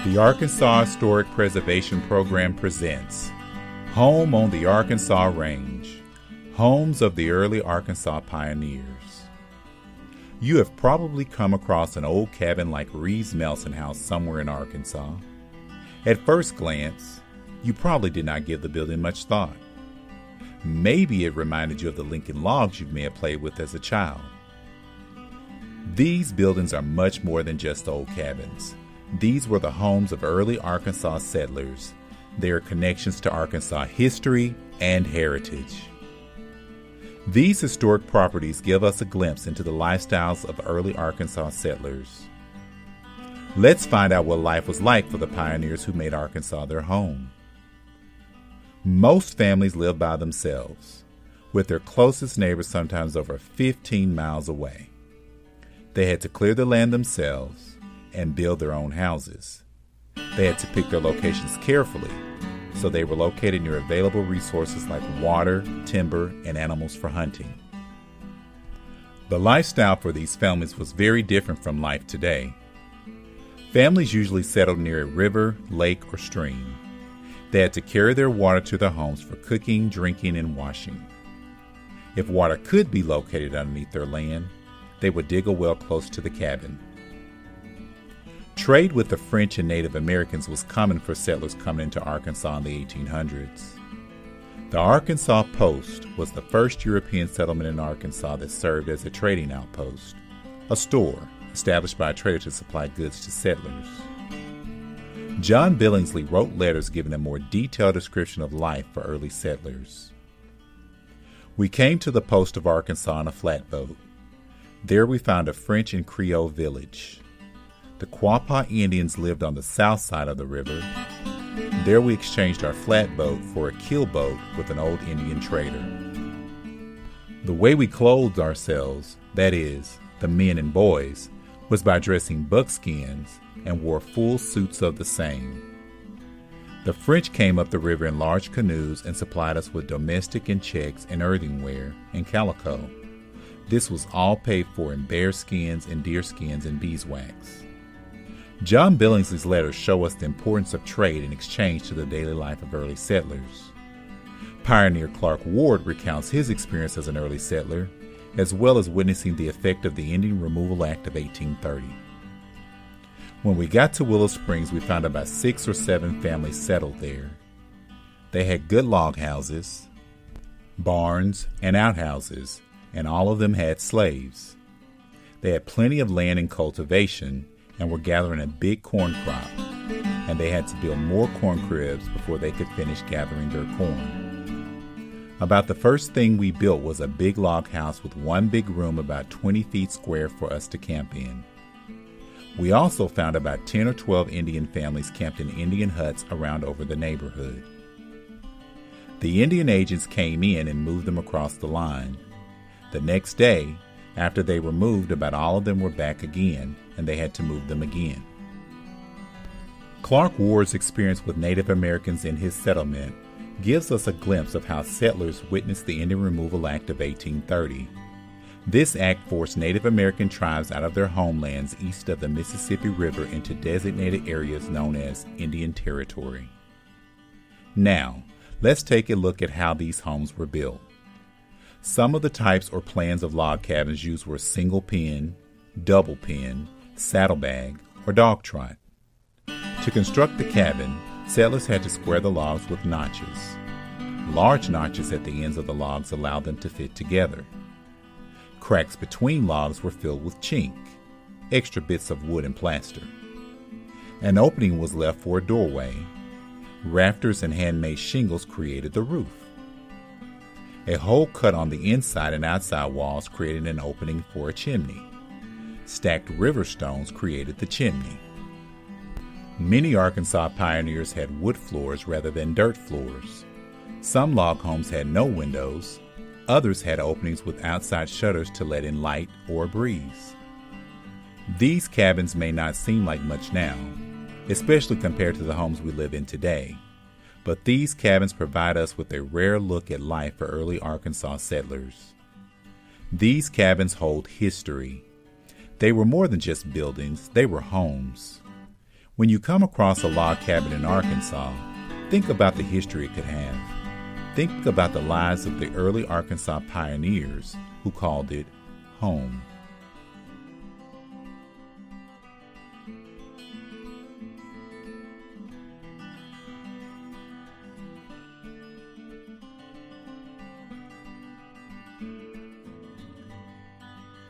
The Arkansas Historic Preservation Program presents Home on the Arkansas Range, Homes of the Early Arkansas Pioneers. You have probably come across an old cabin like Reeves Melson House somewhere in Arkansas. At first glance, you probably did not give the building much thought. Maybe it reminded you of the Lincoln Logs you may have played with as a child. These buildings are much more than just old cabins. These were the homes of early Arkansas settlers, their connections to Arkansas history and heritage. These historic properties give us a glimpse into the lifestyles of early Arkansas settlers. Let's find out what life was like for the pioneers who made Arkansas their home. Most families live by themselves, with their closest neighbors sometimes over 15 miles away. They had to clear the land themselves and build their own houses. They had to pick their locations carefully, so they were located near available resources like water, timber, and animals for hunting. The lifestyle for these families was very different from life today. Families usually settled near a river, lake, or stream. They had to carry their water to their homes for cooking, drinking, and washing. If water could be located underneath their land, they would dig a well close to the cabin. Trade with the French and Native Americans was common for settlers coming into Arkansas in the 1800s. The Arkansas Post was the first European settlement in Arkansas that served as a trading outpost, a store established by a trader to supply goods to settlers. John Billingsley wrote letters giving a more detailed description of life for early settlers. We came to the post of Arkansas on a flatboat. There we found a French and Creole village. The Quapaw Indians lived on the south side of the river. There we exchanged our flatboat for a keelboat with an old Indian trader. The way we clothed ourselves, that is, the men and boys, was by dressing buckskins and wore full suits of the same. The French came up the river in large canoes and supplied us with domestic and checks and earthenware and calico. This was all paid for in bear skins and deer skins and beeswax. John Billingsley's letters show us the importance of trade in exchange to the daily life of early settlers. Pioneer Clark Ward recounts his experience as an early settler, as well as witnessing the effect of the Indian Removal Act of 1830. When we got to Willow Springs, we found about 6 or 7 families settled there. They had good log houses, barns, and outhouses, and all of them had slaves. They had plenty of land in cultivation and were gathering a big corn crop, and they had to build more corn cribs before they could finish gathering their corn. About the first thing we built was a big log house with one big room about 20 feet square for us to camp in. We also found about 10 or 12 Indian families camped in Indian huts around over the neighborhood. The Indian agents came in and moved them across the line. The next day, after they were moved, about all of them were back again, and they had to move them again. Clark Ward's experience with Native Americans in his settlement gives us a glimpse of how settlers witnessed the Indian Removal Act of 1830. This act forced Native American tribes out of their homelands east of the Mississippi River into designated areas known as Indian Territory. Now, let's take a look at how these homes were built. Some of the types or plans of log cabins used were single pen, double pen, saddlebag, or dog trot. To construct the cabin, settlers had to square the logs with notches. Large notches at the ends of the logs allowed them to fit together. Cracks between logs were filled with chink, extra bits of wood and plaster. An opening was left for a doorway. Rafters and handmade shingles created the roof. A hole cut on the inside and outside walls created an opening for a chimney. Stacked river stones created the chimney. Many Arkansas pioneers had wood floors rather than dirt floors. Some log homes had no windows. Others had openings with outside shutters to let in light or breeze. These cabins may not seem like much now, especially compared to the homes we live in today. But these cabins provide us with a rare look at life for early Arkansas settlers. These cabins hold history. They were more than just buildings, they were homes. When you come across a log cabin in Arkansas, think about the history it could have. Think about the lives of the early Arkansas pioneers who called it home.